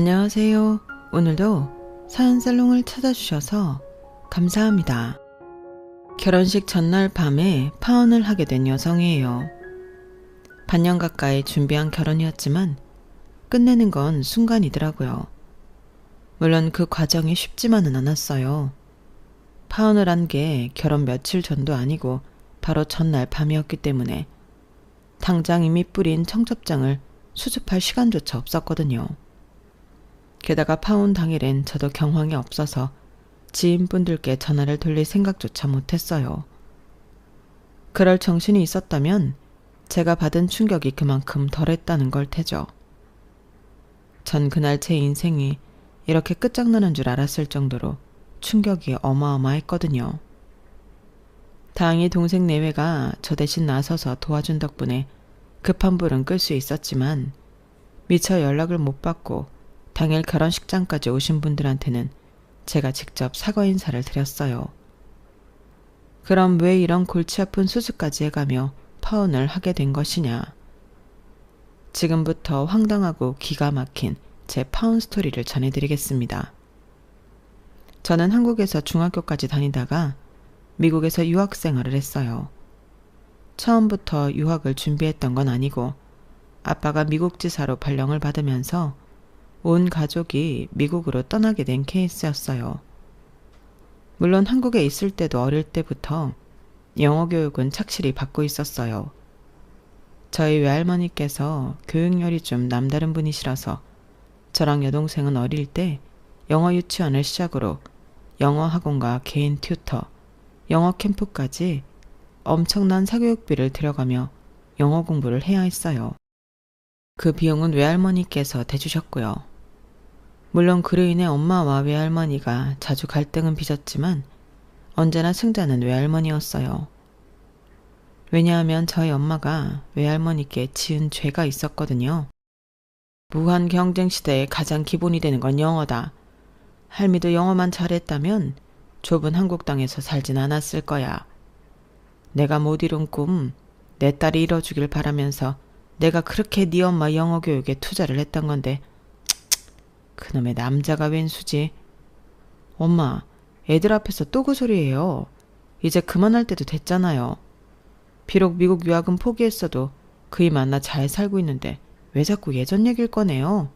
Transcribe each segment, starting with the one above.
안녕하세요. 오늘도 사연살롱을 찾아주셔서 감사합니다. 결혼식 전날 밤에 파혼을 하게 된 여성이에요. 반년 가까이 준비한 결혼이었지만 끝내는 건 순간이더라고요. 물론 그 과정이 쉽지만은 않았어요. 파혼을 한 게 결혼 며칠 전도 아니고 바로 전날 밤이었기 때문에 당장 이미 뿌린 청첩장을 수습할 시간조차 없었거든요. 게다가 파혼 당일엔 저도 경황이 없어서 지인분들께 전화를 돌릴 생각조차 못했어요. 그럴 정신이 있었다면 제가 받은 충격이 그만큼 덜했다는 걸 테죠. 전 그날 제 인생이 이렇게 끝장나는 줄 알았을 정도로 충격이 어마어마했거든요. 다행히 동생 내외가 저 대신 나서서 도와준 덕분에 급한 불은 끌 수 있었지만 미처 연락을 못 받고 당일 결혼식장까지 오신 분들한테는 제가 직접 사과 인사를 드렸어요. 그럼 왜 이런 골치 아픈 수술까지 해가며 파혼을 하게 된 것이냐. 지금부터 황당하고 기가 막힌 제 파혼 스토리를 전해드리겠습니다. 저는 한국에서 중학교까지 다니다가 미국에서 유학 생활을 했어요. 처음부터 유학을 준비했던 건 아니고 아빠가 미국 지사로 발령을 받으면서 온 가족이 미국으로 떠나게 된 케이스였어요. 물론 한국에 있을 때도 어릴 때부터 영어 교육은 착실히 받고 있었어요. 저희 외할머니께서 교육열이 좀 남다른 분이시라서 저랑 여동생은 어릴 때 영어 유치원을 시작으로 영어 학원과 개인 튜터, 영어 캠프까지 엄청난 사교육비를 들여가며 영어 공부를 해야 했어요. 그 비용은 외할머니께서 대주셨고요. 물론 그로 인해 엄마와 외할머니가 자주 갈등은 빚었지만 언제나 승자는 외할머니였어요. 왜냐하면 저희 엄마가 외할머니께 지은 죄가 있었거든요. 무한 경쟁 시대에 가장 기본이 되는 건 영어다. 할미도 영어만 잘했다면 좁은 한국 땅에서 살진 않았을 거야. 내가 못 이룬 꿈, 내 딸이 이뤄주길 바라면서 내가 그렇게 네 엄마 영어 교육에 투자를 했던 건데 그놈의 남자가 웬수지. 엄마, 애들 앞에서 또 그 소리예요. 이제 그만할 때도 됐잖아요. 비록 미국 유학은 포기했어도 그이 만나 잘 살고 있는데 왜 자꾸 예전 얘기를 꺼내요?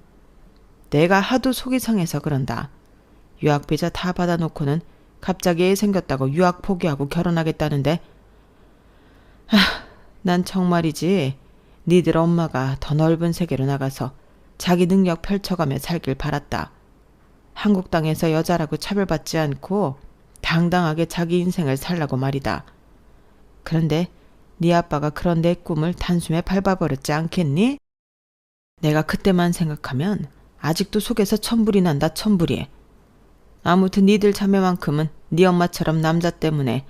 내가 하도 속이 상해서 그런다. 유학 비자 다 받아놓고는 갑자기 애 생겼다고 유학 포기하고 결혼하겠다는데 난 정말이지 니들 엄마가 더 넓은 세계로 나가서 자기 능력 펼쳐가며 살길 바랐다. 한국 땅에서 여자라고 차별받지 않고 당당하게 자기 인생을 살라고 말이다. 그런데 네 아빠가 그런 내 꿈을 단숨에 밟아버렸지 않겠니? 내가 그때만 생각하면 아직도 속에서 천불이 난다, 천불이. 아무튼 니들 자매만큼은 네 엄마처럼 남자 때문에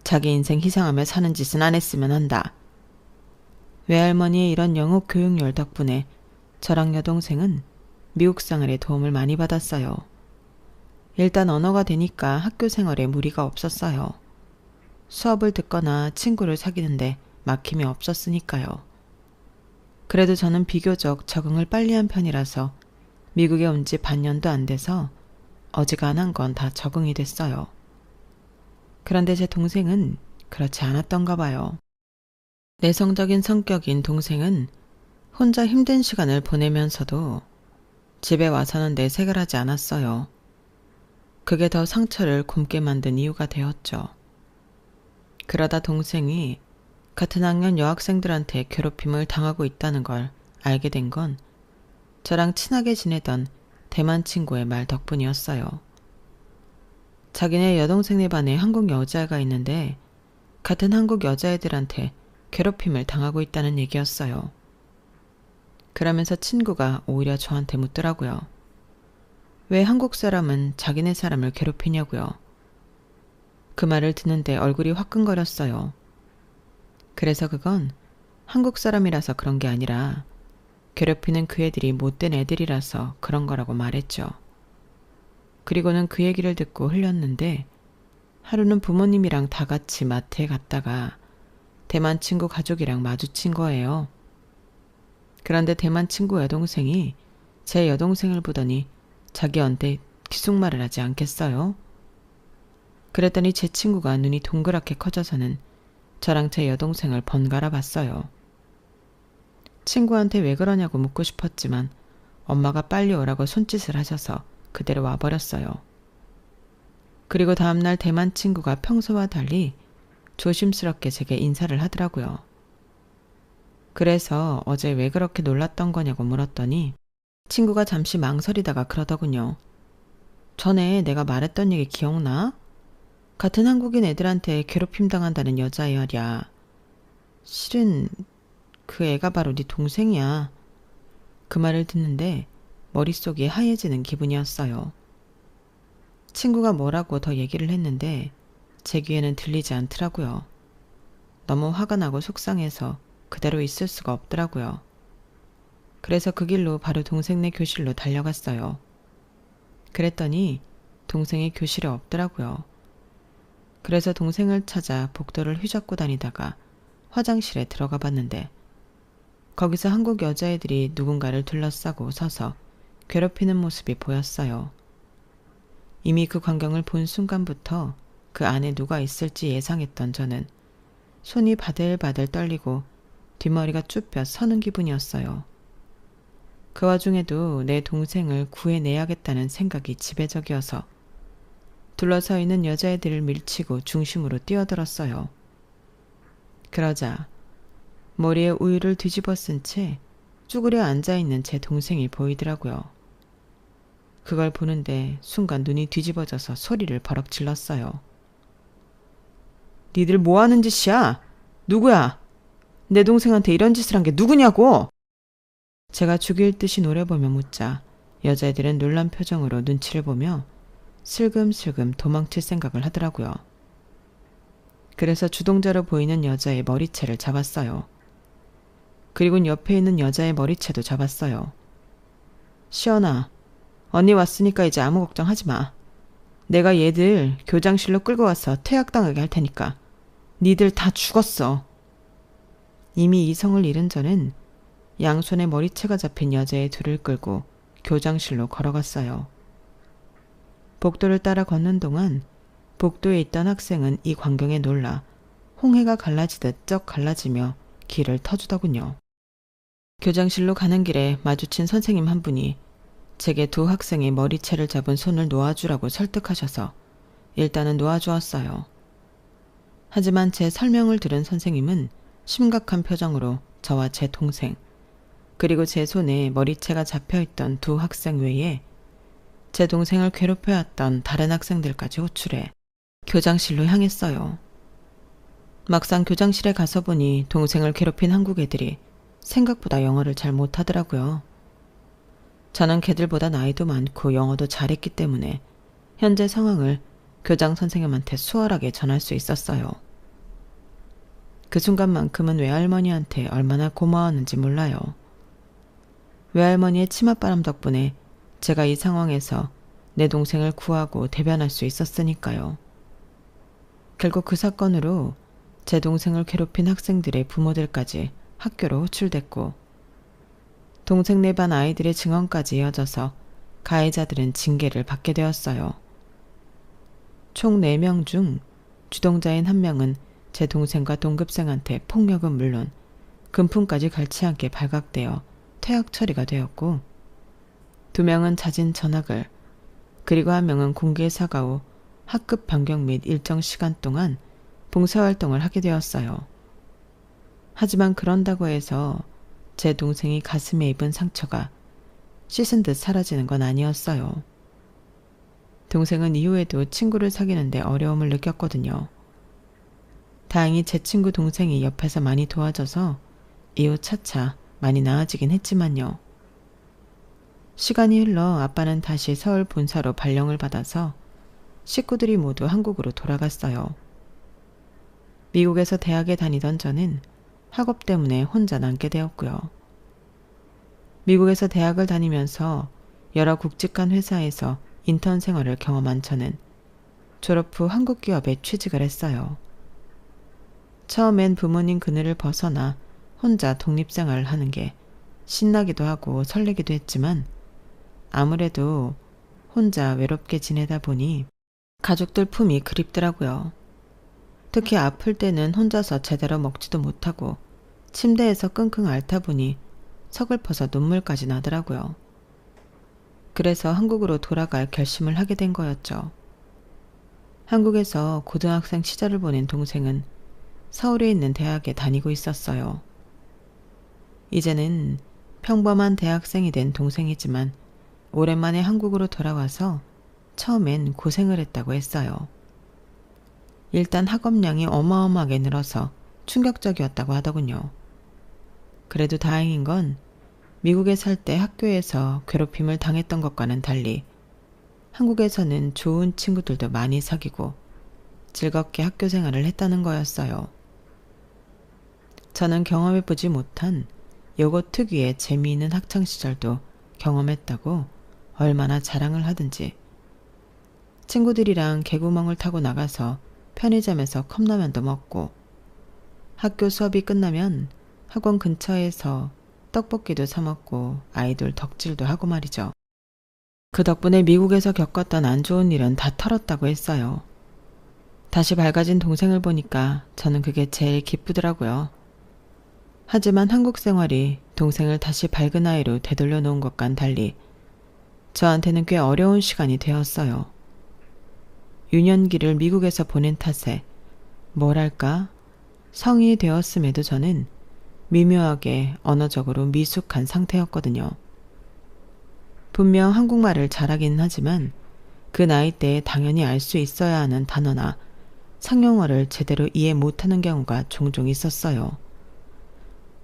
자기 인생 희생하며 사는 짓은 안 했으면 한다. 외할머니의 이런 영어 교육열 덕분에 저랑 여동생은 미국 생활에 도움을 많이 받았어요. 일단 언어가 되니까 학교 생활에 무리가 없었어요. 수업을 듣거나 친구를 사귀는데 막힘이 없었으니까요. 그래도 저는 비교적 적응을 빨리 한 편이라서 미국에 온 지 반년도 안 돼서 어지간한 건 다 적응이 됐어요. 그런데 제 동생은 그렇지 않았던가 봐요. 내성적인 성격인 동생은 혼자 힘든 시간을 보내면서도 집에 와서는 내색을 하지 않았어요. 그게 더 상처를 굼게 만든 이유가 되었죠. 그러다 동생이 같은 학년 여학생들한테 괴롭힘을 당하고 있다는 걸 알게 된 건 저랑 친하게 지내던 대만 친구의 말 덕분이었어요. 자기네 여동생네 반에 한국 여자애가 있는데 같은 한국 여자애들한테 괴롭힘을 당하고 있다는 얘기였어요. 그러면서 친구가 오히려 저한테 묻더라고요. 왜 한국 사람은 자기네 사람을 괴롭히냐고요. 그 말을 듣는데 얼굴이 화끈거렸어요. 그래서 그건 한국 사람이라서 그런 게 아니라 괴롭히는 그 애들이 못된 애들이라서 그런 거라고 말했죠. 그리고는 그 얘기를 듣고 흘렸는데 하루는 부모님이랑 다 같이 마트에 갔다가 대만 친구 가족이랑 마주친 거예요. 그런데 대만 친구 여동생이 제 여동생을 보더니 자기한테 기숙말을 하지 않겠어요? 그랬더니 제 친구가 눈이 동그랗게 커져서는 저랑 제 여동생을 번갈아 봤어요. 친구한테 왜 그러냐고 묻고 싶었지만 엄마가 빨리 오라고 손짓을 하셔서 그대로 와버렸어요. 그리고 다음날 대만 친구가 평소와 달리 조심스럽게 제게 인사를 하더라고요. 그래서 어제 왜 그렇게 놀랐던 거냐고 물었더니 친구가 잠시 망설이다가 그러더군요. 전에 내가 말했던 얘기 기억나? 같은 한국인 애들한테 괴롭힘 당한다는 여자애 말이야. 실은 그 애가 바로 네 동생이야. 그 말을 듣는데 머릿속이 하얘지는 기분이었어요. 친구가 뭐라고 더 얘기를 했는데 제 귀에는 들리지 않더라고요. 너무 화가 나고 속상해서 그대로 있을 수가 없더라고요. 그래서 그 길로 바로 동생네 교실로 달려갔어요. 그랬더니 동생이 교실에 없더라고요. 그래서 동생을 찾아 복도를 휘젓고 다니다가 화장실에 들어가 봤는데 거기서 한국 여자애들이 누군가를 둘러싸고 서서 괴롭히는 모습이 보였어요. 이미 그 광경을 본 순간부터 그 안에 누가 있을지 예상했던 저는 손이 바들바들 떨리고 뒷머리가 쭈뼛 서는 기분이었어요. 그 와중에도 내 동생을 구해내야겠다는 생각이 지배적이어서 둘러서 있는 여자애들을 밀치고 중심으로 뛰어들었어요. 그러자 머리에 우유를 뒤집어 쓴 채 쭈그려 앉아있는 제 동생이 보이더라고요. 그걸 보는데 순간 눈이 뒤집어져서 소리를 버럭 질렀어요. 니들 뭐 하는 짓이야? 누구야? 내 동생한테 이런 짓을 한 게 누구냐고? 제가 죽일 듯이 노려보며 묻자 여자애들은 놀란 표정으로 눈치를 보며 슬금슬금 도망칠 생각을 하더라고요. 그래서 주동자로 보이는 여자의 머리채를 잡았어요. 그리고 옆에 있는 여자의 머리채도 잡았어요. 시연아, 언니 왔으니까 이제 아무 걱정하지 마. 내가 얘들 교장실로 끌고 와서 퇴학당하게 할 테니까. 니들 다 죽었어. 이미 이성을 잃은 저는 양손에 머리채가 잡힌 여자의 둘을 끌고 교장실로 걸어갔어요. 복도를 따라 걷는 동안 복도에 있던 학생은 이 광경에 놀라 홍해가 갈라지듯 쩍 갈라지며 길을 터주더군요. 교장실로 가는 길에 마주친 선생님 한 분이 제게 두 학생의 머리채를 잡은 손을 놓아주라고 설득하셔서 일단은 놓아주었어요. 하지만 제 설명을 들은 선생님은 심각한 표정으로 저와 제 동생, 그리고 제 손에 머리채가 잡혀있던 두 학생 외에 제 동생을 괴롭혀왔던 다른 학생들까지 호출해 교장실로 향했어요. 막상 교장실에 가서 보니 동생을 괴롭힌 한국 애들이 생각보다 영어를 잘 못하더라고요. 저는 걔들보다 나이도 많고 영어도 잘했기 때문에 현재 상황을 교장 선생님한테 수월하게 전할 수 있었어요. 그 순간만큼은 외할머니한테 얼마나 고마웠는지 몰라요. 외할머니의 치맛바람 덕분에 제가 이 상황에서 내 동생을 구하고 대변할 수 있었으니까요. 결국 그 사건으로 제 동생을 괴롭힌 학생들의 부모들까지 학교로 호출됐고 동생네 반 아이들의 증언까지 이어져서 가해자들은 징계를 받게 되었어요. 총 4명 중 주동자인 1명은 제 동생과 동급생한테 폭력은 물론 금품까지 갈치 않게 발각되어 퇴학 처리가 되었고 2명은 자진 전학을, 그리고 1명은 공개 사과 후 학급 변경 및 일정 시간 동안 봉사활동을 하게 되었어요. 하지만 그런다고 해서 제 동생이 가슴에 입은 상처가 씻은 듯 사라지는 건 아니었어요. 동생은 이후에도 친구를 사귀는데 어려움을 느꼈거든요. 다행히 제 친구 동생이 옆에서 많이 도와줘서 이후 차차 많이 나아지긴 했지만요. 시간이 흘러 아빠는 다시 서울 본사로 발령을 받아서 식구들이 모두 한국으로 돌아갔어요. 미국에서 대학에 다니던 저는 학업 때문에 혼자 남게 되었고요. 미국에서 대학을 다니면서 여러 굵직한 회사에서 인턴 생활을 경험한 저는 졸업 후 한국 기업에 취직을 했어요. 처음엔 부모님 그늘을 벗어나 혼자 독립생활을 하는 게 신나기도 하고 설레기도 했지만 아무래도 혼자 외롭게 지내다 보니 가족들 품이 그립더라고요. 특히 아플 때는 혼자서 제대로 먹지도 못하고 침대에서 끙끙 앓다 보니 서글퍼서 눈물까지 나더라고요. 그래서 한국으로 돌아갈 결심을 하게 된 거였죠. 한국에서 고등학생 시절을 보낸 동생은 서울에 있는 대학에 다니고 있었어요. 이제는 평범한 대학생이 된 동생이지만 오랜만에 한국으로 돌아와서 처음엔 고생을 했다고 했어요. 일단 학업량이 어마어마하게 늘어서 충격적이었다고 하더군요. 그래도 다행인 건 미국에 살 때 학교에서 괴롭힘을 당했던 것과는 달리 한국에서는 좋은 친구들도 많이 사귀고 즐겁게 학교 생활을 했다는 거였어요. 저는 경험해보지 못한 요것 특유의 재미있는 학창시절도 경험했다고 얼마나 자랑을 하든지 친구들이랑 개구멍을 타고 나가서 편의점에서 컵라면도 먹고 학교 수업이 끝나면 학원 근처에서 떡볶이도 사 먹고 아이돌 덕질도 하고 말이죠. 그 덕분에 미국에서 겪었던 안 좋은 일은 다 털었다고 했어요. 다시 밝아진 동생을 보니까 저는 그게 제일 기쁘더라고요. 하지만 한국 생활이 동생을 다시 밝은 아이로 되돌려 놓은 것과는 달리 저한테는 꽤 어려운 시간이 되었어요. 유년기를 미국에서 보낸 탓에 뭐랄까 성인이 되었음에도 저는 미묘하게 언어적으로 미숙한 상태였거든요. 분명 한국말을 잘하기는 하지만 그 나이대에 당연히 알 수 있어야 하는 단어나 상용어를 제대로 이해 못하는 경우가 종종 있었어요.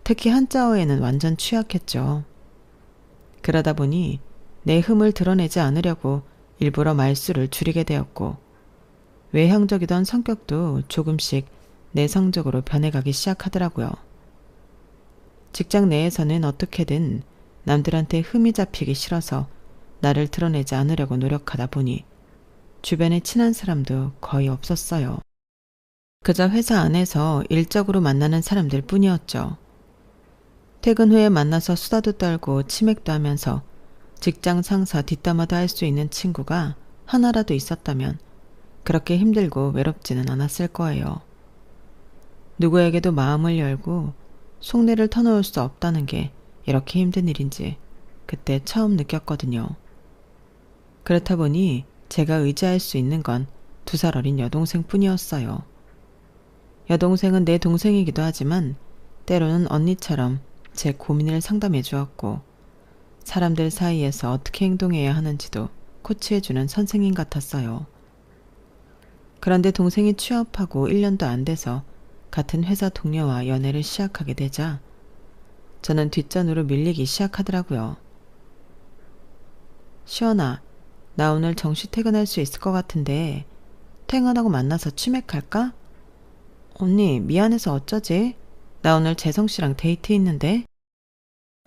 특히 한자어에는 완전 취약했죠. 그러다 보니 내 흠을 드러내지 않으려고 일부러 말수를 줄이게 되었고 외향적이던 성격도 조금씩 내성적으로 변해가기 시작하더라고요. 직장 내에서는 어떻게든 남들한테 흠이 잡히기 싫어서 나를 드러내지 않으려고 노력하다 보니 주변에 친한 사람도 거의 없었어요. 그저 회사 안에서 일적으로 만나는 사람들 뿐이었죠. 퇴근 후에 만나서 수다도 떨고 치맥도 하면서 직장 상사 뒷담화도 할 수 있는 친구가 하나라도 있었다면 그렇게 힘들고 외롭지는 않았을 거예요. 누구에게도 마음을 열고 속내를 터놓을 수 없다는 게 이렇게 힘든 일인지 그때 처음 느꼈거든요. 그렇다 보니 제가 의지할 수 있는 건 2살 어린 여동생 뿐이었어요. 여동생은 내 동생이기도 하지만 때로는 언니처럼 제 고민을 상담해 주었고 사람들 사이에서 어떻게 행동해야 하는지도 코치해주는 선생님 같았어요. 그런데 동생이 취업하고 1년도 안 돼서 같은 회사 동료와 연애를 시작하게 되자 저는 뒷전으로 밀리기 시작하더라고요. 시원아, 나 오늘 정시 퇴근할 수 있을 것 같은데 퇴근하고 만나서 치맥할까? 언니, 미안해서 어쩌지? 나 오늘 재성씨랑 데이트 있는데.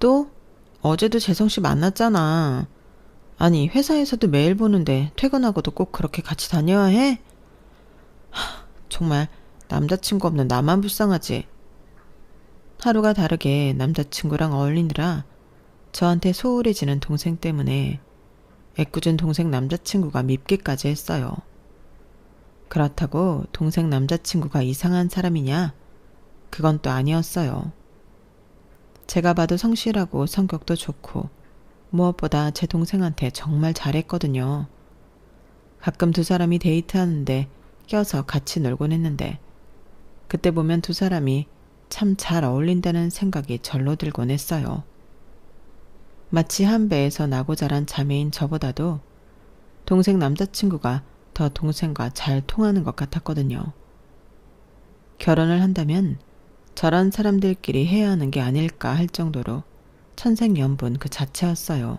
또? 어제도 재성씨 만났잖아. 아니, 회사에서도 매일 보는데 퇴근하고도 꼭 그렇게 같이 다녀야 해? 정말 남자친구 없는 나만 불쌍하지. 하루가 다르게 남자친구랑 어울리느라 저한테 소홀해지는 동생 때문에 애꿎은 동생 남자친구가 밉기까지 했어요. 그렇다고 동생 남자친구가 이상한 사람이냐? 그건 또 아니었어요. 제가 봐도 성실하고 성격도 좋고 무엇보다 제 동생한테 정말 잘했거든요. 가끔 2사람이 데이트하는데 껴서 같이 놀곤 했는데 그때 보면 2사람이 참 잘 어울린다는 생각이 절로 들곤 했어요. 마치 한 배에서 나고 자란 자매인 저보다도 동생 남자친구가 더 동생과 잘 통하는 것 같았거든요. 결혼을 한다면 저런 사람들끼리 해야 하는 게 아닐까 할 정도로 천생연분 그 자체였어요.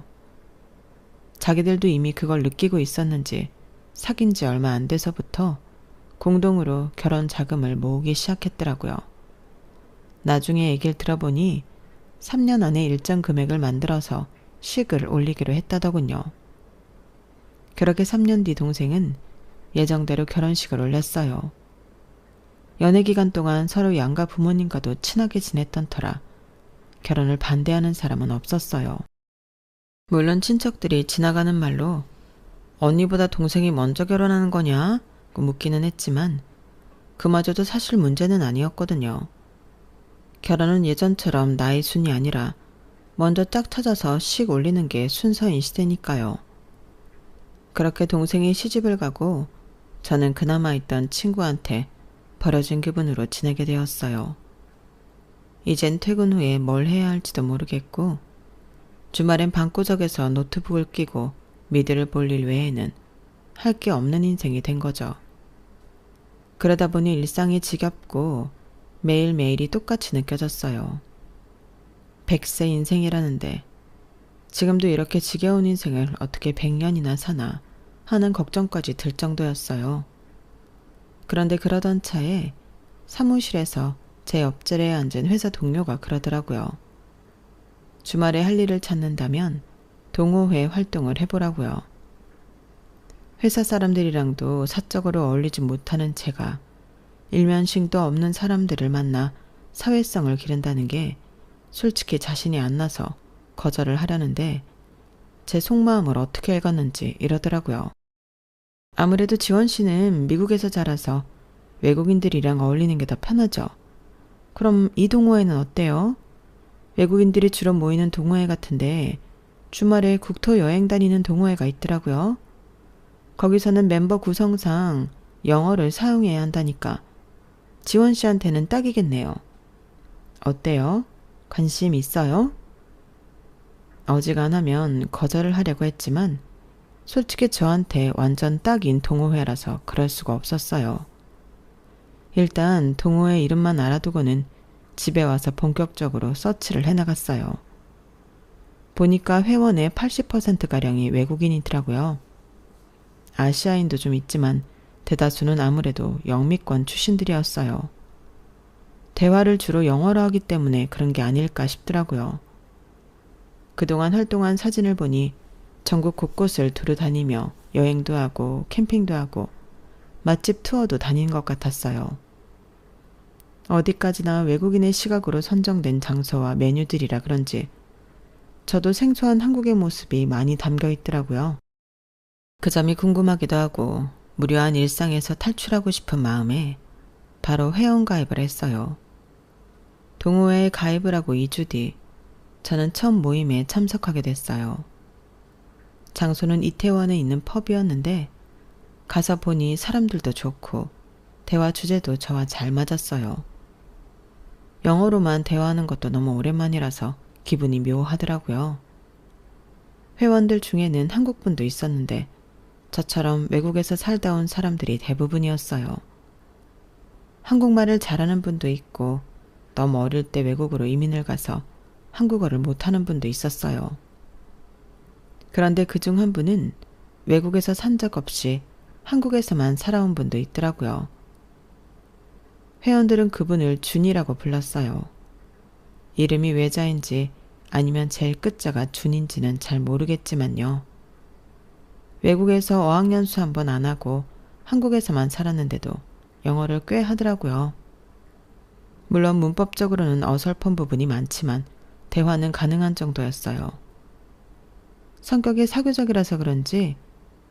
자기들도 이미 그걸 느끼고 있었는지 사귄 지 얼마 안 돼서부터 공동으로 결혼 자금을 모으기 시작했더라고요. 나중에 얘기를 들어보니 3년 안에 일정 금액을 만들어서 식을 올리기로 했다더군요. 그렇게 3년 뒤 동생은 예정대로 결혼식을 올렸어요. 연애 기간 동안 서로 양가 부모님과도 친하게 지냈던 터라 결혼을 반대하는 사람은 없었어요. 물론 친척들이 지나가는 말로 언니보다 동생이 먼저 결혼하는 거냐? 고 묻기는 했지만 그마저도 사실 문제는 아니었거든요. 결혼은 예전처럼 나이 순이 아니라 먼저 짝 찾아서 씩 올리는 게 순서인 시대니까요. 그렇게 동생이 시집을 가고 저는 그나마 있던 친구한테 버려진 기분으로 지내게 되었어요. 이젠 퇴근 후에 뭘 해야 할지도 모르겠고 주말엔 방구석에서 노트북을 끼고 미드를 볼 일 외에는 할 게 없는 인생이 된 거죠. 그러다 보니 일상이 지겹고 매일매일이 똑같이 느껴졌어요. 100세 인생이라는데 지금도 이렇게 지겨운 인생을 어떻게 100년이나 사나 하는 걱정까지 들 정도였어요. 그런데 그러던 차에 사무실에서 제 옆자리에 앉은 회사 동료가 그러더라고요. 주말에 할 일을 찾는다면 동호회 활동을 해보라고요. 회사 사람들이랑도 사적으로 어울리지 못하는 제가 일면식도 없는 사람들을 만나 사회성을 기른다는 게 솔직히 자신이 안 나서 거절을 하려는데 제 속마음을 어떻게 읽었는지 이러더라고요. 아무래도 지원 씨는 미국에서 자라서 외국인들이랑 어울리는 게 더 편하죠. 그럼 이 동호회는 어때요? 외국인들이 주로 모이는 동호회 같은데 주말에 국토 여행 다니는 동호회가 있더라고요. 거기서는 멤버 구성상 영어를 사용해야 한다니까 지원 씨한테는 딱이겠네요. 어때요? 관심 있어요? 어지간하면 거절을 하려고 했지만 솔직히 저한테 완전 딱인 동호회라서 그럴 수가 없었어요. 일단 동호회 이름만 알아두고는 집에 와서 본격적으로 서치를 해나갔어요. 보니까 회원의 80%가량이 외국인이더라고요. 아시아인도 좀 있지만 대다수는 아무래도 영미권 출신들이었어요. 대화를 주로 영어로 하기 때문에 그런 게 아닐까 싶더라고요. 그동안 활동한 사진을 보니 전국 곳곳을 두루 다니며 여행도 하고 캠핑도 하고 맛집 투어도 다닌 것 같았어요. 어디까지나 외국인의 시각으로 선정된 장소와 메뉴들이라 그런지 저도 생소한 한국의 모습이 많이 담겨 있더라고요. 그 점이 궁금하기도 하고 무료한 일상에서 탈출하고 싶은 마음에 바로 회원가입을 했어요. 동호회에 가입을 하고 2주 뒤 저는 첫 모임에 참석하게 됐어요. 장소는 이태원에 있는 펍이었는데 가서 보니 사람들도 좋고 대화 주제도 저와 잘 맞았어요. 영어로만 대화하는 것도 너무 오랜만이라서 기분이 묘하더라고요. 회원들 중에는 한국분도 있었는데 저처럼 외국에서 살다 온 사람들이 대부분이었어요. 한국말을 잘하는 분도 있고 너무 어릴 때 외국으로 이민을 가서 한국어를 못하는 분도 있었어요. 그런데 그중 한 분은 외국에서 산 적 없이 한국에서만 살아온 분도 있더라고요. 회원들은 그분을 준이라고 불렀어요. 이름이 외자인지 아니면 제일 끝자가 준인지는 잘 모르겠지만요. 외국에서 어학연수 한 번 안 하고 한국에서만 살았는데도 영어를 꽤 하더라고요. 물론 문법적으로는 어설픈 부분이 많지만 대화는 가능한 정도였어요. 성격이 사교적이라서 그런지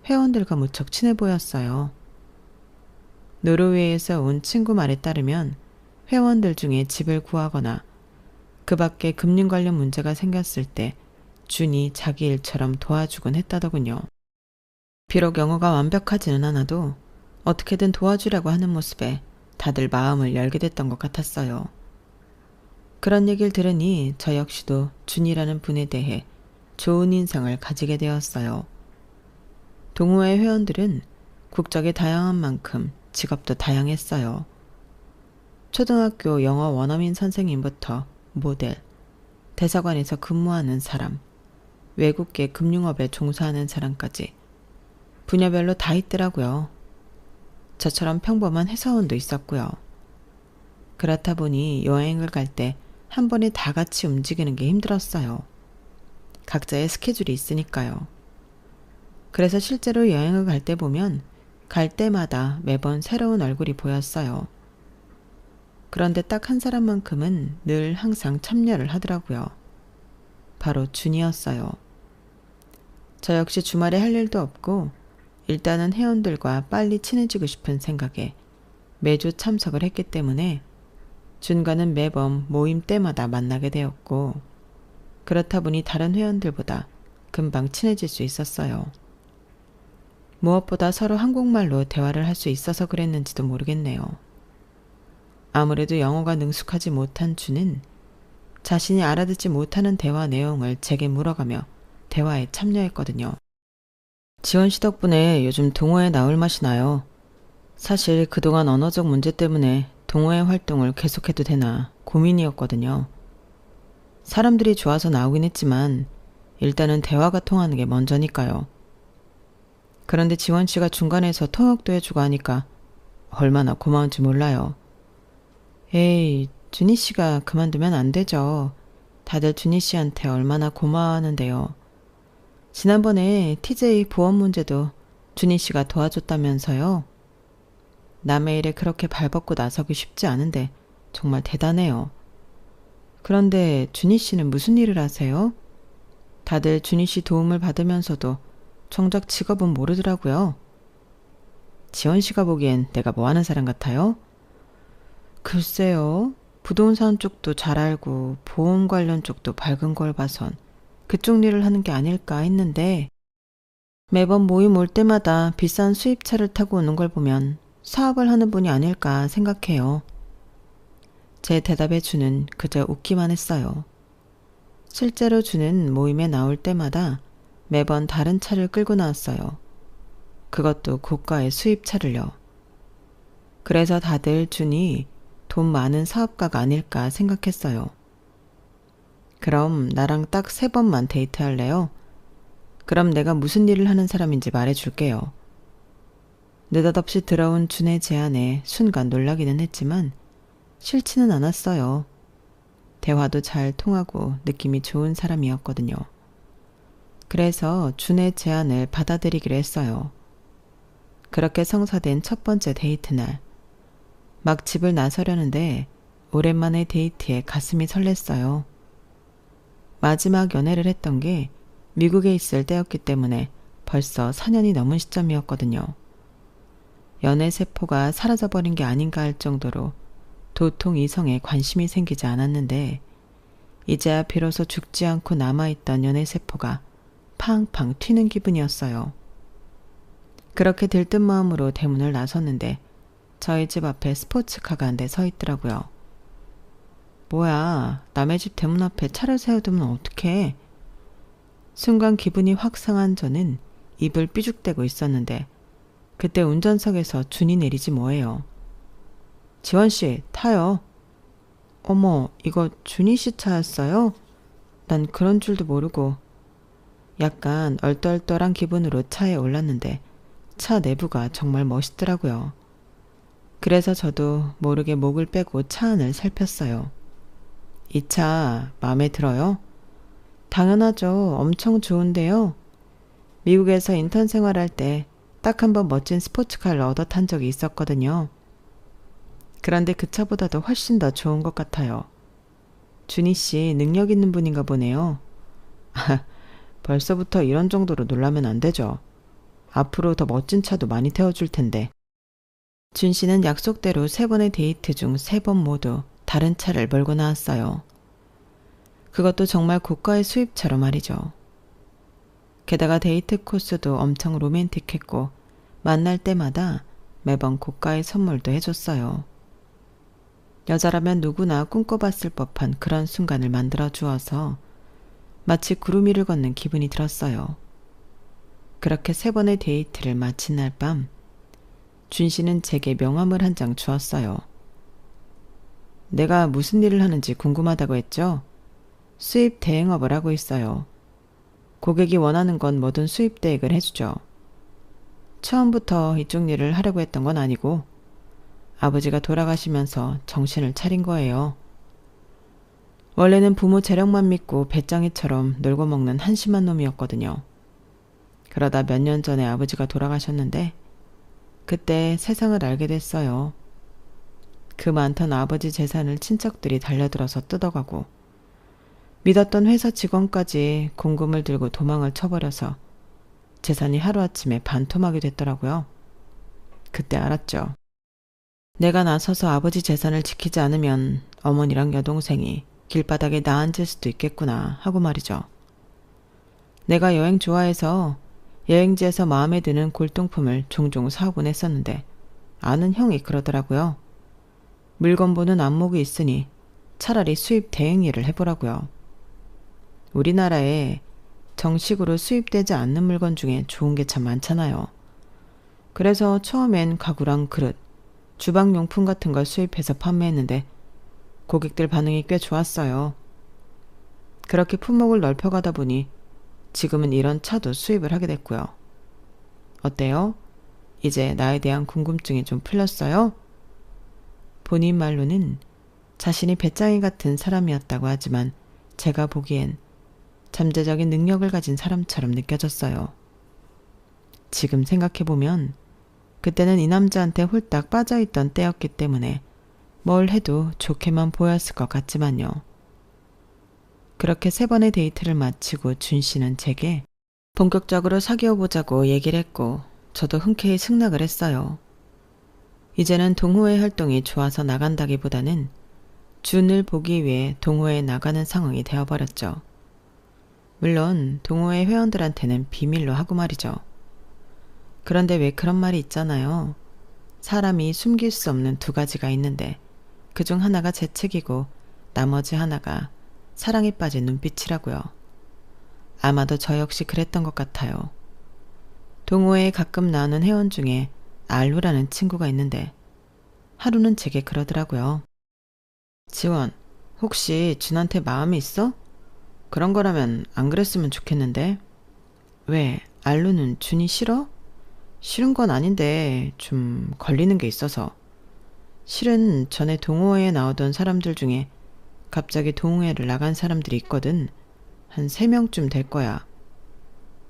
회원들과 무척 친해 보였어요. 노르웨이에서 온 친구 말에 따르면 회원들 중에 집을 구하거나 그 밖에 금융 관련 문제가 생겼을 때 준이 자기 일처럼 도와주곤 했다더군요. 비록 영어가 완벽하지는 않아도 어떻게든 도와주려고 하는 모습에 다들 마음을 열게 됐던 것 같았어요. 그런 얘기를 들으니 저 역시도 준이라는 분에 대해 좋은 인상을 가지게 되었어요. 동호회 회원들은 국적이 다양한 만큼 직업도 다양했어요. 초등학교 영어 원어민 선생님부터 모델, 대사관에서 근무하는 사람, 외국계 금융업에 종사하는 사람까지 분야별로 다 있더라고요. 저처럼 평범한 회사원도 있었고요. 그렇다 보니 여행을 갈 때 한 번에 다 같이 움직이는 게 힘들었어요. 각자의 스케줄이 있으니까요. 그래서 실제로 여행을 갈 때 보면 갈 때마다 매번 새로운 얼굴이 보였어요. 그런데 딱 한 사람만큼은 늘 항상 참여를 하더라고요. 바로 준이었어요. 저 역시 주말에 할 일도 없고 일단은 회원들과 빨리 친해지고 싶은 생각에 매주 참석을 했기 때문에 준과는 매번 모임 때마다 만나게 되었고 그렇다 보니 다른 회원들보다 금방 친해질 수 있었어요. 무엇보다 서로 한국말로 대화를 할 수 있어서 그랬는지도 모르겠네요. 아무래도 영어가 능숙하지 못한 준은 자신이 알아듣지 못하는 대화 내용을 제게 물어가며 대화에 참여했거든요. 지원 씨 덕분에 요즘 동호회 나올 맛이 나요. 사실 그동안 언어적 문제 때문에 동호회 활동을 계속해도 되나 고민이었거든요. 사람들이 좋아서 나오긴 했지만 일단은 대화가 통하는 게 먼저니까요. 그런데 지원 씨가 중간에서 통역도 해주고 하니까 얼마나 고마운지 몰라요. 에이, 준희 씨가 그만두면 안 되죠. 다들 준희 씨한테 얼마나 고마워하는데요. 지난번에 TJ 보험 문제도 준희 씨가 도와줬다면서요. 남의 일에 그렇게 발벗고 나서기 쉽지 않은데 정말 대단해요. 그런데 준희 씨는 무슨 일을 하세요? 다들 준희 씨 도움을 받으면서도 정작 직업은 모르더라고요. 지원 씨가 보기엔 내가 뭐 하는 사람 같아요? 글쎄요. 부동산 쪽도 잘 알고 보험 관련 쪽도 밝은 걸 봐선 그쪽 일을 하는 게 아닐까 했는데 매번 모임 올 때마다 비싼 수입차를 타고 오는 걸 보면 사업을 하는 분이 아닐까 생각해요. 제 대답에 준은 그저 웃기만 했어요. 실제로 준은 모임에 나올 때마다 매번 다른 차를 끌고 나왔어요. 그것도 고가의 수입차를요. 그래서 다들 준이 돈 많은 사업가가 아닐까 생각했어요. 그럼 나랑 딱 3번만 데이트할래요? 그럼 내가 무슨 일을 하는 사람인지 말해줄게요. 느닷없이 들어온 준의 제안에 순간 놀라기는 했지만 싫지는 않았어요. 대화도 잘 통하고 느낌이 좋은 사람이었거든요. 그래서 준의 제안을 받아들이기로 했어요. 그렇게 성사된 첫 번째 데이트 날. 막 집을 나서려는데 오랜만에 데이트에 가슴이 설렜어요. 마지막 연애를 했던 게 미국에 있을 때였기 때문에 벌써 4년이 넘은 시점이었거든요. 연애 세포가 사라져버린 게 아닌가 할 정도로 도통 이성에 관심이 생기지 않았는데 이제야 비로소 죽지 않고 남아있던 연애 세포가 팡팡 튀는 기분이었어요. 그렇게 들뜬 마음으로 대문을 나섰는데 저희 집 앞에 스포츠카가 한 대 서 있더라고요. 뭐야, 남의 집 대문 앞에 차를 세워두면 어떡해? 순간 기분이 확 상한 저는 입을 삐죽대고 있었는데 그때 운전석에서 준이 내리지 뭐예요. 지원씨, 타요. 어머, 이거 준희 씨 차였어요? 난 그런 줄도 모르고 약간 얼떨떨한 기분으로 차에 올랐는데 차 내부가 정말 멋있더라고요. 그래서 저도 모르게 목을 빼고 차 안을 살폈어요. 이 차 마음에 들어요? 당연하죠. 엄청 좋은데요. 미국에서 인턴 생활할 때 딱 한 번 멋진 스포츠카를 얻어 탄 적이 있었거든요. 그런데 그 차보다도 훨씬 더 좋은 것 같아요. 준희 씨 능력 있는 분인가 보네요. 벌써부터 이런 정도로 놀라면 안 되죠. 앞으로 더 멋진 차도 많이 태워줄 텐데. 준 씨는 약속대로 3번의 데이트 중 3번 모두 다른 차를 몰고 나왔어요. 그것도 정말 고가의 수입차로 말이죠. 게다가 데이트 코스도 엄청 로맨틱했고 만날 때마다 매번 고가의 선물도 해줬어요. 여자라면 누구나 꿈꿔봤을 법한 그런 순간을 만들어 주어서 마치 구름 위를 걷는 기분이 들었어요. 그렇게 3번의 데이트를 마친 날 밤, 준 씨는 제게 명함을 한 장 주었어요. 내가 무슨 일을 하는지 궁금하다고 했죠? 수입 대행업을 하고 있어요. 고객이 원하는 건 뭐든 수입 대행을 해주죠. 처음부터 이쪽 일을 하려고 했던 건 아니고 아버지가 돌아가시면서 정신을 차린 거예요. 원래는 부모 재력만 믿고 배짱이처럼 놀고 먹는 한심한 놈이었거든요. 그러다 몇 년 전에 아버지가 돌아가셨는데 그때 세상을 알게 됐어요. 그 많던 아버지 재산을 친척들이 달려들어서 뜯어가고 믿었던 회사 직원까지 공금을 들고 도망을 쳐버려서 재산이 하루아침에 반토막이 됐더라고요. 그때 알았죠. 내가 나서서 아버지 재산을 지키지 않으면 어머니랑 여동생이 길바닥에 나앉을 수도 있겠구나 하고 말이죠. 내가 여행 좋아해서 여행지에서 마음에 드는 골동품을 종종 사오곤 했었는데 아는 형이 그러더라고요. 물건 보는 안목이 있으니 차라리 수입 대행일을 해보라고요. 우리나라에 정식으로 수입되지 않는 물건 중에 좋은 게 참 많잖아요. 그래서 처음엔 가구랑 그릇, 주방용품 같은 걸 수입해서 판매했는데 고객들 반응이 꽤 좋았어요. 그렇게 품목을 넓혀가다 보니 지금은 이런 차도 수입을 하게 됐고요. 어때요? 이제 나에 대한 궁금증이 좀 풀렸어요? 본인 말로는 자신이 배짱이 같은 사람이었다고 하지만 제가 보기엔 잠재적인 능력을 가진 사람처럼 느껴졌어요. 지금 생각해보면 그때는 이 남자한테 홀딱 빠져있던 때였기 때문에 뭘 해도 좋게만 보였을 것 같지만요. 그렇게 3번의 데이트를 마치고 준 씨는 제게 본격적으로 사귀어보자고 얘기를 했고 저도 흔쾌히 승낙을 했어요. 이제는 동호회 활동이 좋아서 나간다기보다는 준을 보기 위해 동호회에 나가는 상황이 되어버렸죠. 물론 동호회 회원들한테는 비밀로 하고 말이죠. 그런데 왜 그런 말이 있잖아요. 사람이 숨길 수 없는 2가지가 있는데 그중 하나가 재채기고 나머지 하나가 사랑에 빠진 눈빛이라고요. 아마도 저 역시 그랬던 것 같아요. 동호회에 가끔 나오는 회원 중에 알루라는 친구가 있는데 하루는 제게 그러더라고요. 지원, 혹시 준한테 마음이 있어? 그런 거라면 안 그랬으면 좋겠는데. 왜, 알루는 준이 싫어? 싫은 건 아닌데 좀 걸리는 게 있어서. 실은 전에 동호회에 나오던 사람들 중에 갑자기 동호회를 나간 사람들이 있거든. 한 3명쯤 될 거야.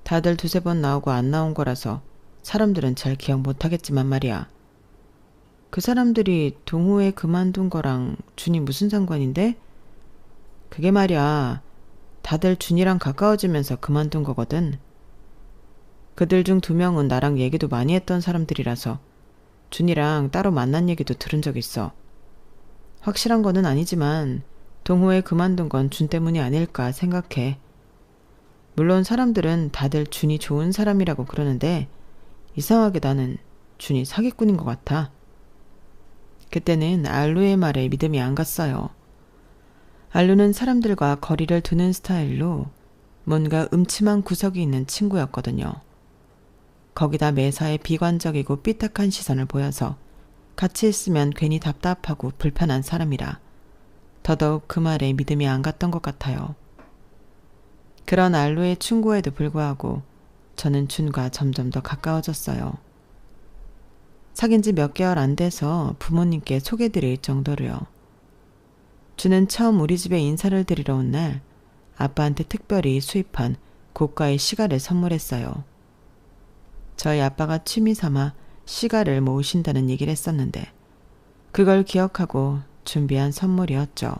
다들 2-3번 나오고 안 나온 거라서 사람들은 잘 기억 못하겠지만 말이야. 그 사람들이 동호회 그만둔 거랑 준이 무슨 상관인데? 그게 말이야. 다들 준이랑 가까워지면서 그만둔 거거든. 그들 중 2명은 나랑 얘기도 많이 했던 사람들이라서 준이랑 따로 만난 얘기도 들은 적 있어. 확실한 거는 아니지만 동호회 그만둔 건 준 때문이 아닐까 생각해. 물론 사람들은 다들 준이 좋은 사람이라고 그러는데 이상하게 나는 준이 사기꾼인 것 같아. 그때는 알루의 말에 믿음이 안 갔어요. 알루는 사람들과 거리를 두는 스타일로 뭔가 음침한 구석이 있는 친구였거든요. 거기다 매사에 비관적이고 삐딱한 시선을 보여서 같이 있으면 괜히 답답하고 불편한 사람이라 더더욱 그 말에 믿음이 안 갔던 것 같아요. 그런 알루의 충고에도 불구하고 저는 준과 점점 더 가까워졌어요. 사귄 지 몇 개월 안 돼서 부모님께 소개드릴 정도로요. 준은 처음 우리 집에 인사를 드리러 온 날 아빠한테 특별히 수입한 고가의 시가를 선물했어요. 저희 아빠가 취미 삼아 시가를 모으신다는 얘기를 했었는데 그걸 기억하고 준비한 선물이었죠.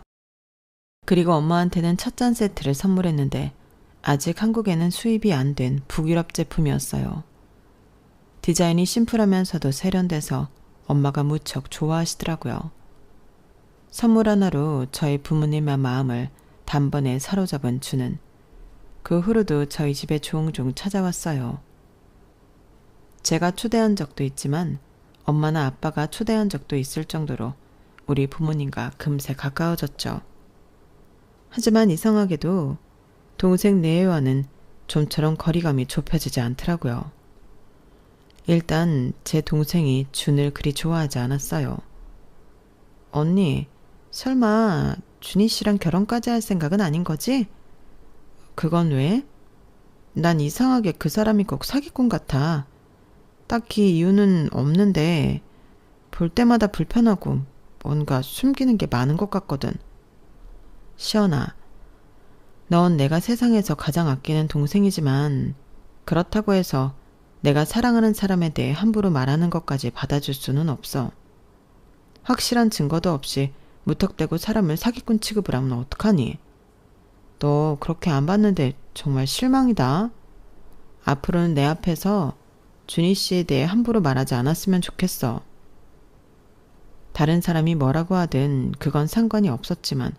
그리고 엄마한테는 찻잔 세트를 선물했는데 아직 한국에는 수입이 안 된 북유럽 제품이었어요. 디자인이 심플하면서도 세련돼서 엄마가 무척 좋아하시더라고요. 선물 하나로 저희 부모님의 마음을 단번에 사로잡은 준은 그 후로도 저희 집에 종종 찾아왔어요. 제가 초대한 적도 있지만 엄마나 아빠가 초대한 적도 있을 정도로 우리 부모님과 금세 가까워졌죠. 하지만 이상하게도 동생 내외와는 좀처럼 거리감이 좁혀지지 않더라고요. 일단 제 동생이 준을 그리 좋아하지 않았어요. 언니, 설마 준희 씨랑 결혼까지 할 생각은 아닌 거지? 그건 왜? 난 이상하게 그 사람이 꼭 사기꾼 같아. 딱히 이유는 없는데 볼 때마다 불편하고 뭔가 숨기는 게 많은 것 같거든. 시연아, 넌 내가 세상에서 가장 아끼는 동생이지만 그렇다고 해서 내가 사랑하는 사람에 대해 함부로 말하는 것까지 받아줄 수는 없어. 확실한 증거도 없이 무턱대고 사람을 사기꾼 취급을 하면 어떡하니? 너 그렇게 안 봤는데 정말 실망이다. 앞으로는 내 앞에서 준희 씨에 대해 함부로 말하지 않았으면 좋겠어. 다른 사람이 뭐라고 하든 그건 상관이 없었지만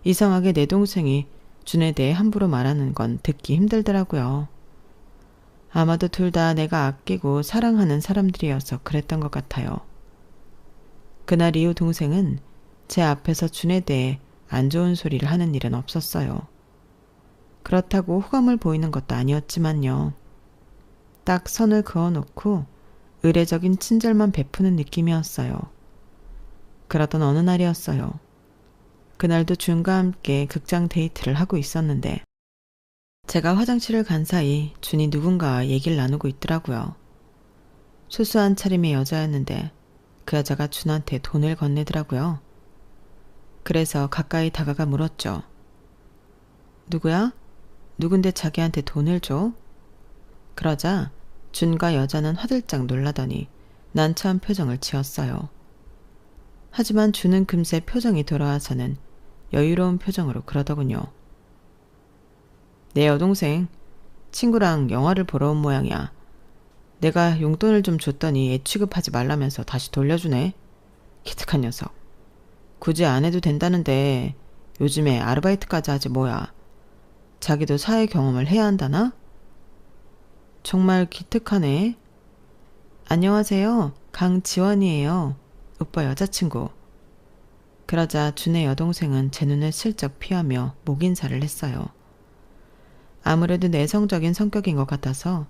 이상하게 내 동생이 준에 대해 함부로 말하는 건 듣기 힘들더라고요. 아마도 둘 다 내가 아끼고 사랑하는 사람들이어서 그랬던 것 같아요. 그날 이후 동생은 제 앞에서 준에 대해 안 좋은 소리를 하는 일은 없었어요. 그렇다고 호감을 보이는 것도 아니었지만요. 딱 선을 그어놓고 의례적인 친절만 베푸는 느낌이었어요. 그러던 어느 날이었어요. 그날도 준과 함께 극장 데이트를 하고 있었는데 제가 화장실을 간 사이 준이 누군가와 얘기를 나누고 있더라고요. 수수한 차림의 여자였는데 그 여자가 준한테 돈을 건네더라고요. 그래서 가까이 다가가 물었죠. 누구야? 누군데 자기한테 돈을 줘? 그러자 준과 여자는 화들짝 놀라더니 난처한 표정을 지었어요. 하지만 준은 금세 표정이 돌아와서는 여유로운 표정으로 그러더군요. 내 여동생, 친구랑 영화를 보러 온 모양이야. 내가 용돈을 좀 줬더니 애 취급하지 말라면서 다시 돌려주네. 기특한 녀석. 굳이 안 해도 된다는데 요즘에 아르바이트까지 하지 뭐야. 자기도 사회 경험을 해야 한다나? 정말 기특하네. 안녕하세요. 강지원이에요. 오빠 여자친구. 그러자 준의 여동생은 제 눈을 슬쩍 피하며 목인사를 했어요. 아무래도 내성적인 성격인 것 같아서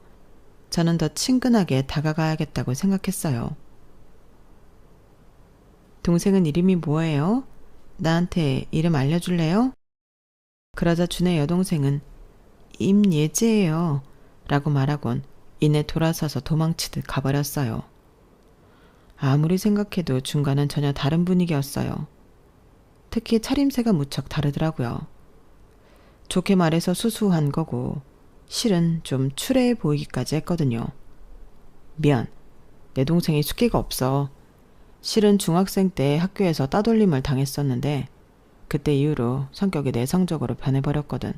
저는 더 친근하게 다가가야겠다고 생각했어요. 동생은 이름이 뭐예요? 나한테 이름 알려줄래요? 그러자 준의 여동생은 임예지예요. 라고 말하곤 이내 돌아서서 도망치듯 가버렸어요. 아무리 생각해도 준과는 전혀 다른 분위기였어요. 특히 차림새가 무척 다르더라고요. 좋게 말해서 수수한 거고 실은 좀 추레해 보이기까지 했거든요. 미안, 내 동생이 숫기가 없어. 실은 중학생 때 학교에서 따돌림을 당했었는데 그때 이후로 성격이 내성적으로 변해버렸거든.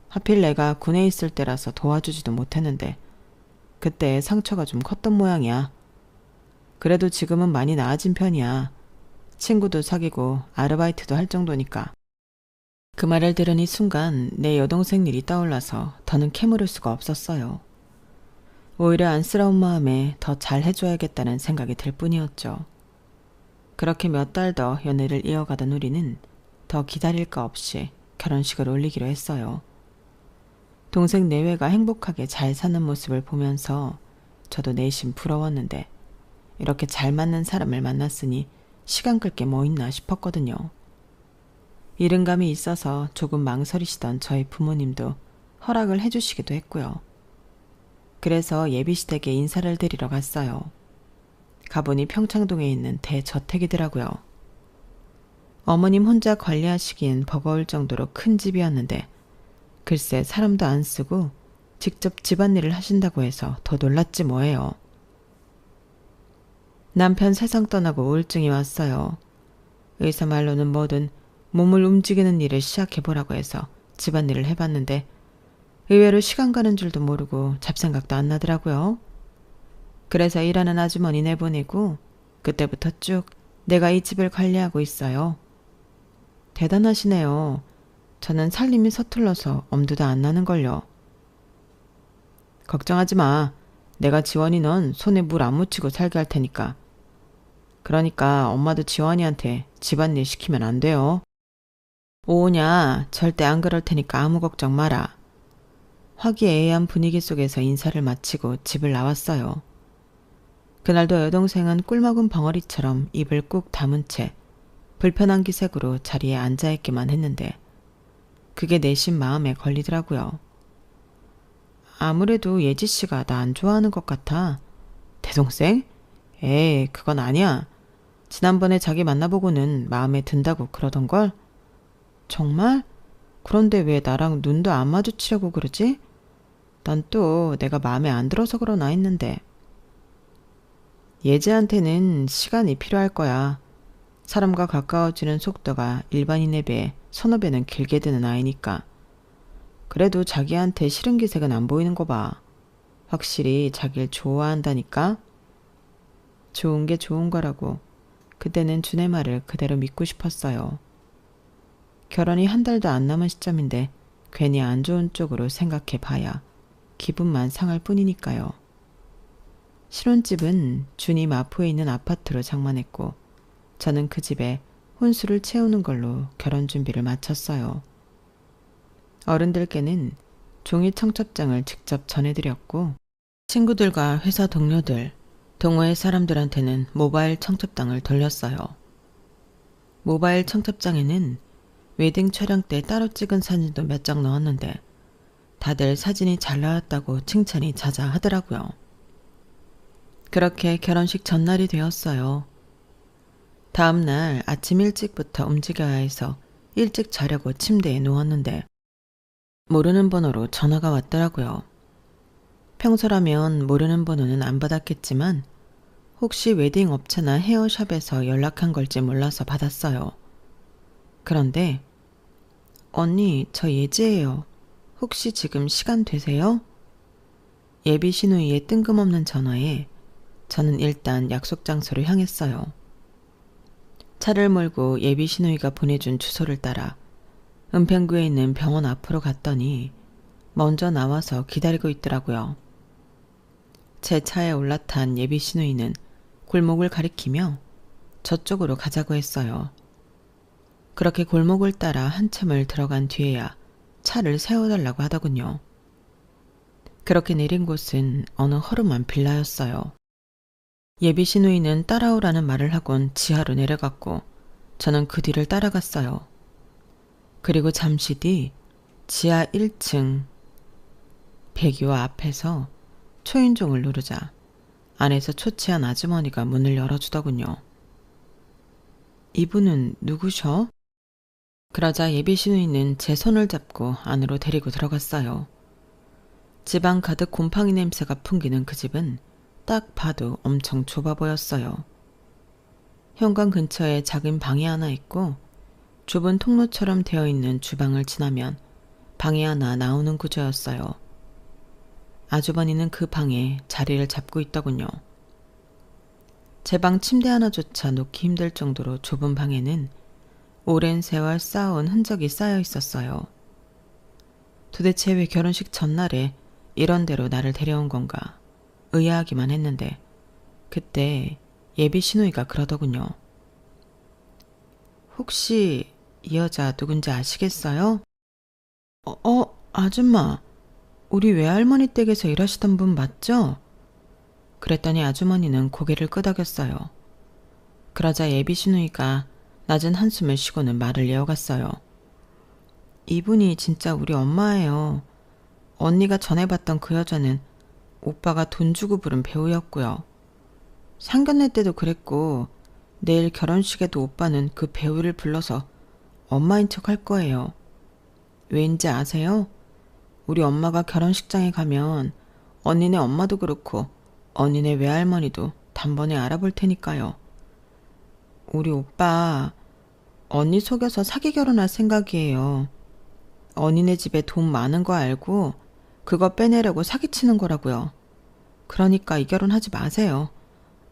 하필 내가 군에 있을 때라서 도와주지도 못했는데 그때 상처가 좀 컸던 모양이야. 그래도 지금은 많이 나아진 편이야. 친구도 사귀고 아르바이트도 할 정도니까. 그 말을 들으니 순간 내 여동생 일이 떠올라서 더는 캐물을 수가 없었어요. 오히려 안쓰러운 마음에 더 잘해줘야겠다는 생각이 들 뿐이었죠. 그렇게 몇 달 더 연애를 이어가던 우리는 더 기다릴 거 없이 결혼식을 올리기로 했어요. 동생 내외가 행복하게 잘 사는 모습을 보면서 저도 내심 부러웠는데 이렇게 잘 맞는 사람을 만났으니 시간 끌 게 뭐 있나 싶었거든요. 이른감이 있어서 조금 망설이시던 저희 부모님도 허락을 해주시기도 했고요. 그래서 예비시댁에 인사를 드리러 갔어요. 가보니 평창동에 있는 대저택이더라고요. 어머님 혼자 관리하시기엔 버거울 정도로 큰 집이었는데 글쎄 사람도 안 쓰고 직접 집안일을 하신다고 해서 더 놀랐지 뭐예요. 남편 세상 떠나고 우울증이 왔어요. 의사 말로는 뭐든 몸을 움직이는 일을 시작해보라고 해서 집안일을 해봤는데 의외로 시간 가는 줄도 모르고 잡생각도 안 나더라고요. 그래서 일하는 아주머니 내보내고 그때부터 쭉 내가 이 집을 관리하고 있어요. 대단하시네요. 저는 살림이 서툴러서 엄두도 안 나는걸요. 걱정하지 마. 내가 지원이 넌 손에 물 안 묻히고 살게 할 테니까. 그러니까 엄마도 지원이한테 집안일 시키면 안 돼요. 오냐, 절대 안 그럴 테니까 아무 걱정 마라. 화기애애한 분위기 속에서 인사를 마치고 집을 나왔어요. 그날도 여동생은 꿀먹은 벙어리처럼 입을 꾹 다문 채 불편한 기색으로 자리에 앉아있기만 했는데 그게 내심 마음에 걸리더라고요. 아무래도 예지씨가 나 안 좋아하는 것 같아. 대동생? 에이, 그건 아니야. 지난번에 자기 만나보고는 마음에 든다고 그러던걸? 정말? 그런데 왜 나랑 눈도 안 마주치려고 그러지? 난 또 내가 마음에 안 들어서 그러나 했는데. 예지한테는 시간이 필요할 거야. 사람과 가까워지는 속도가 일반인에 비해 서너 배는 길게 드는 아이니까. 그래도 자기한테 싫은 기색은 안 보이는 거 봐. 확실히 자기를 좋아한다니까? 좋은 게 좋은 거라고. 그때는 준의 말을 그대로 믿고 싶었어요. 결혼이 한 달도 안 남은 시점인데 괜히 안 좋은 쪽으로 생각해 봐야 기분만 상할 뿐이니까요. 신혼집은 준이 마포에 있는 아파트로 장만했고 저는 그 집에 혼수를 채우는 걸로 결혼 준비를 마쳤어요. 어른들께는 종이 청첩장을 직접 전해드렸고 친구들과 회사 동료들, 동호회 사람들한테는 모바일 청첩장을 돌렸어요. 모바일 청첩장에는 웨딩 촬영 때 따로 찍은 사진도 몇 장 넣었는데 다들 사진이 잘 나왔다고 칭찬이 자자하더라고요. 그렇게 결혼식 전날이 되었어요. 다음 날 아침 일찍부터 움직여야 해서 일찍 자려고 침대에 누웠는데 모르는 번호로 전화가 왔더라고요. 평소라면 모르는 번호는 안 받았겠지만 혹시 웨딩 업체나 헤어샵에서 연락한 걸지 몰라서 받았어요. 그런데 언니, 저 예지예요. 혹시 지금 시간 되세요? 예비 신우이의 뜬금없는 전화에 저는 일단 약속 장소로 향했어요. 차를 몰고 예비 신우이가 보내준 주소를 따라 은평구에 있는 병원 앞으로 갔더니 먼저 나와서 기다리고 있더라고요. 제 차에 올라탄 예비 신우이는 골목을 가리키며 저쪽으로 가자고 했어요. 그렇게 골목을 따라 한참을 들어간 뒤에야 차를 세워달라고 하더군요. 그렇게 내린 곳은 어느 허름한 빌라였어요. 예비 신우이는 따라오라는 말을 하곤 지하로 내려갔고 저는 그 뒤를 따라갔어요. 그리고 잠시 뒤 지하 1층 배기와 앞에서 초인종을 누르자 안에서 초췌한 아주머니가 문을 열어주더군요. 이분은 누구셔? 그러자 예비 신우이는 제 손을 잡고 안으로 데리고 들어갔어요. 집안 가득 곰팡이 냄새가 풍기는 그 집은 딱 봐도 엄청 좁아 보였어요. 현관 근처에 작은 방이 하나 있고 좁은 통로처럼 되어 있는 주방을 지나면 방이 하나 나오는 구조였어요. 아주머니는 그 방에 자리를 잡고 있더군요. 제 방 침대 하나조차 놓기 힘들 정도로 좁은 방에는 오랜 세월 쌓아온 흔적이 쌓여 있었어요. 도대체 왜 결혼식 전날에 이런 데로 나를 데려온 건가 의아하기만 했는데 그때 예비 신우이가 그러더군요. 혹시 이 여자 누군지 아시겠어요? 아줌마. 우리 외할머니 댁에서 일하시던 분 맞죠? 그랬더니 아주머니는 고개를 끄덕였어요. 그러자 예비 신우이가 낮은 한숨을 쉬고는 말을 이어갔어요. 이분이 진짜 우리 엄마예요. 언니가 전에 봤던 그 여자는 오빠가 돈 주고 부른 배우였고요. 상견례 때도 그랬고 내일 결혼식에도 오빠는 그 배우를 불러서 엄마인 척 할 거예요. 왜인지 아세요? 우리 엄마가 결혼식장에 가면 언니네 엄마도 그렇고 언니네 외할머니도 단번에 알아볼 테니까요. 우리 오빠 언니 속여서 사기 결혼할 생각이에요. 언니네 집에 돈 많은 거 알고 그거 빼내려고 사기치는 거라고요. 그러니까 이 결혼하지 마세요.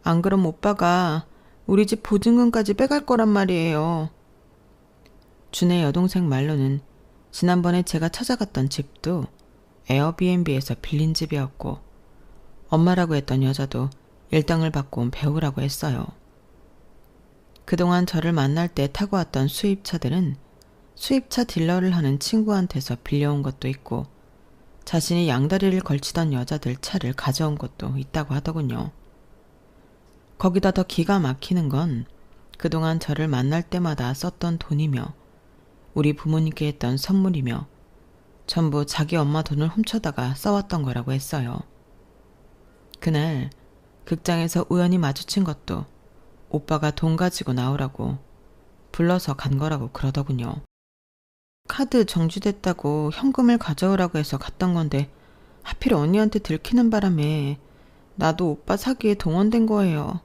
안 그럼 오빠가 우리 집 보증금까지 빼갈 거란 말이에요. 준의 여동생 말로는 지난번에 제가 찾아갔던 집도 에어비앤비에서 빌린 집이었고 엄마라고 했던 여자도 일당을 받고 온 배우라고 했어요. 그동안 저를 만날 때 타고 왔던 수입차들은 수입차 딜러를 하는 친구한테서 빌려온 것도 있고 자신이 양다리를 걸치던 여자들 차를 가져온 것도 있다고 하더군요. 거기다 더 기가 막히는 건 그동안 저를 만날 때마다 썼던 돈이며 우리 부모님께 했던 선물이며 전부 자기 엄마 돈을 훔쳐다가 써왔던 거라고 했어요. 그날 극장에서 우연히 마주친 것도 오빠가 돈 가지고 나오라고 불러서 간 거라고 그러더군요. 카드 정지됐다고 현금을 가져오라고 해서 갔던 건데 하필 언니한테 들키는 바람에 나도 오빠 사기에 동원된 거예요.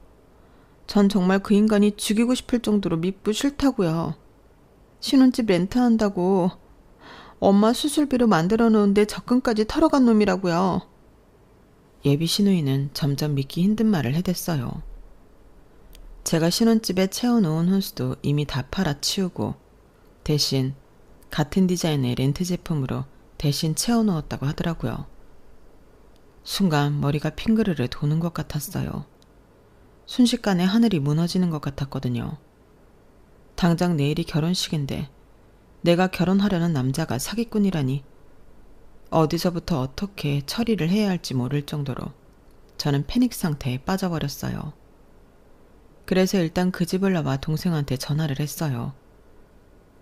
전 정말 그 인간이 죽이고 싶을 정도로 밉고 싫다고요. 신혼집 렌트한다고 엄마 수술비로 만들어 놓은데 적금까지 털어간 놈이라고요. 예비 시누이는 점점 믿기 힘든 말을 해댔어요. 제가 신혼집에 채워놓은 혼수도 이미 다 팔아치우고 대신 같은 디자인의 렌트 제품으로 대신 채워놓았다고 하더라고요. 순간 머리가 핑그르르 도는 것 같았어요. 순식간에 하늘이 무너지는 것 같았거든요. 당장 내일이 결혼식인데 내가 결혼하려는 남자가 사기꾼이라니 어디서부터 어떻게 처리를 해야 할지 모를 정도로 저는 패닉 상태에 빠져버렸어요. 그래서 일단 그 집을 나와 동생한테 전화를 했어요.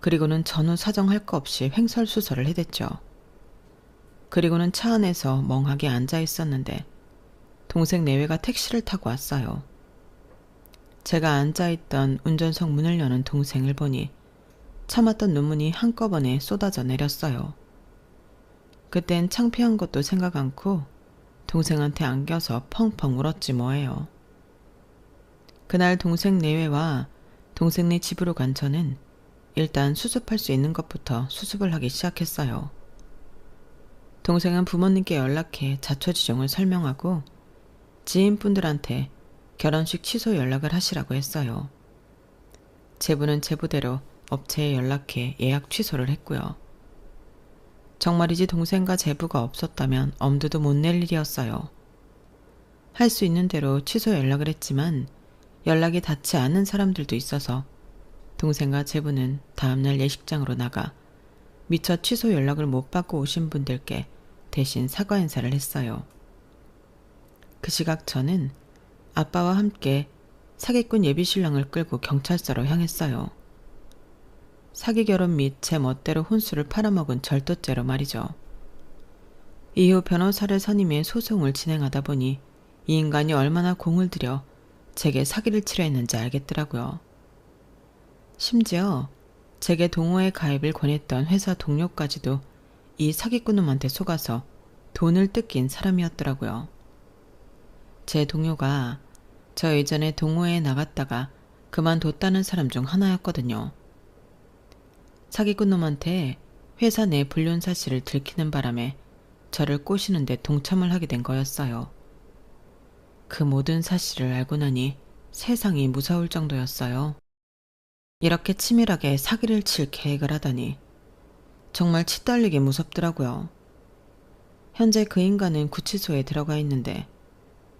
그리고는 전후 사정할 거 없이 횡설수설을 해댔죠. 그리고는 차 안에서 멍하게 앉아 있었는데 동생 내외가 택시를 타고 왔어요. 제가 앉아있던 운전석 문을 여는 동생을 보니 참았던 눈물이 한꺼번에 쏟아져 내렸어요. 그땐 창피한 것도 생각 않고 동생한테 안겨서 펑펑 울었지 뭐예요. 그날 동생 내외와 동생네 집으로 간 저는 일단 수습할 수 있는 것부터 수습을 하기 시작했어요. 동생은 부모님께 연락해 자초지종을 설명하고 지인분들한테 결혼식 취소 연락을 하시라고 했어요. 제부는 제부대로 업체에 연락해 예약 취소를 했고요. 정말이지 동생과 제부가 없었다면 엄두도 못 낼 일이었어요. 할 수 있는 대로 취소 연락을 했지만 연락이 닿지 않은 사람들도 있어서 동생과 제부는 다음날 예식장으로 나가 미처 취소 연락을 못 받고 오신 분들께 대신 사과 인사를 했어요. 그 시각 저는 아빠와 함께 사기꾼 예비신랑을 끌고 경찰서로 향했어요. 사기 결혼 및 제 멋대로 혼수를 팔아먹은 절도죄로 말이죠. 이후 변호사를 선임해 소송을 진행하다 보니 이 인간이 얼마나 공을 들여 제게 사기를 치려 했는지 알겠더라고요. 심지어 제게 동호회 가입을 권했던 회사 동료까지도 이 사기꾼놈한테 속아서 돈을 뜯긴 사람이었더라고요. 제 동료가 저 예전에 동호회에 나갔다가 그만뒀다는 사람 중 하나였거든요. 사기꾼놈한테 회사 내 불륜 사실을 들키는 바람에 저를 꼬시는데 동참을 하게 된 거였어요. 그 모든 사실을 알고 나니 세상이 무서울 정도였어요. 이렇게 치밀하게 사기를 칠 계획을 하다니 정말 치떨리게 무섭더라고요. 현재 그 인간은 구치소에 들어가 있는데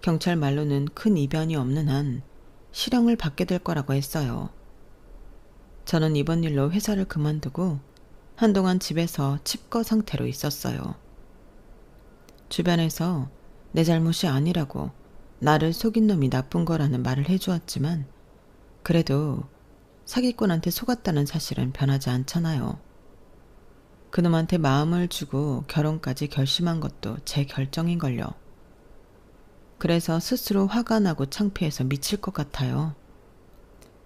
경찰 말로는 큰 이변이 없는 한 실형을 받게 될 거라고 했어요. 저는 이번 일로 회사를 그만두고 한동안 집에서 칩거 상태로 있었어요. 주변에서 내 잘못이 아니라고 나를 속인 놈이 나쁜 거라는 말을 해주었지만 그래도 사기꾼한테 속았다는 사실은 변하지 않잖아요. 그놈한테 마음을 주고 결혼까지 결심한 것도 제 결정인걸요. 그래서 스스로 화가 나고 창피해서 미칠 것 같아요.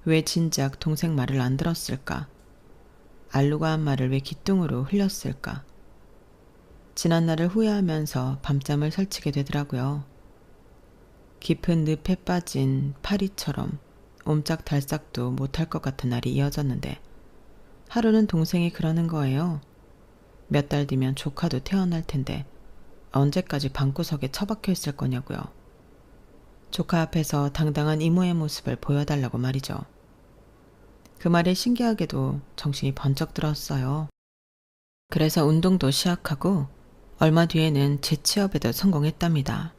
왜 진작 동생 말을 안 들었을까? 알루가 한 말을 왜 귓등으로 흘렸을까? 지난날을 후회하면서 밤잠을 설치게 되더라고요. 깊은 늪에 빠진 파리처럼 옴짝달싹도 못할 것 같은 날이 이어졌는데 하루는 동생이 그러는 거예요. 몇 달 뒤면 조카도 태어날 텐데 언제까지 방구석에 처박혀 있을 거냐고요. 조카 앞에서 당당한 이모의 모습을 보여달라고 말이죠. 그 말에 신기하게도 정신이 번쩍 들었어요. 그래서 운동도 시작하고 얼마 뒤에는 재취업에도 성공했답니다.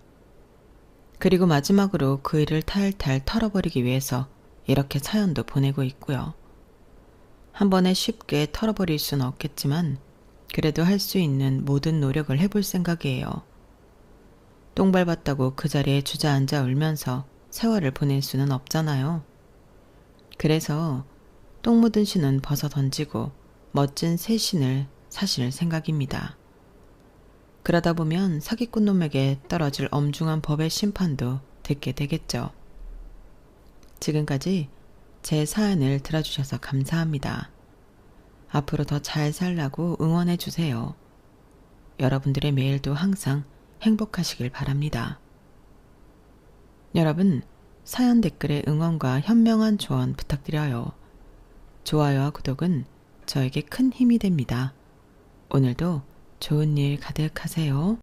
그리고 마지막으로 그 일을 탈탈 털어버리기 위해서 이렇게 사연도 보내고 있고요. 한 번에 쉽게 털어버릴 수는 없겠지만 그래도 할 수 있는 모든 노력을 해볼 생각이에요. 똥 밟았다고 그 자리에 주저앉아 울면서 세월을 보낼 수는 없잖아요. 그래서 똥 묻은 신은 벗어 던지고 멋진 새 신을 사실 생각입니다. 그러다 보면 사기꾼 놈에게 떨어질 엄중한 법의 심판도 듣게 되겠죠. 지금까지 제 사연을 들어주셔서 감사합니다. 앞으로 더 잘 살라고 응원해 주세요. 여러분들의 매일도 항상 행복하시길 바랍니다. 여러분, 사연 댓글에 응원과 현명한 조언 부탁드려요. 좋아요와 구독은 저에게 큰 힘이 됩니다. 오늘도 좋은 일 가득하세요.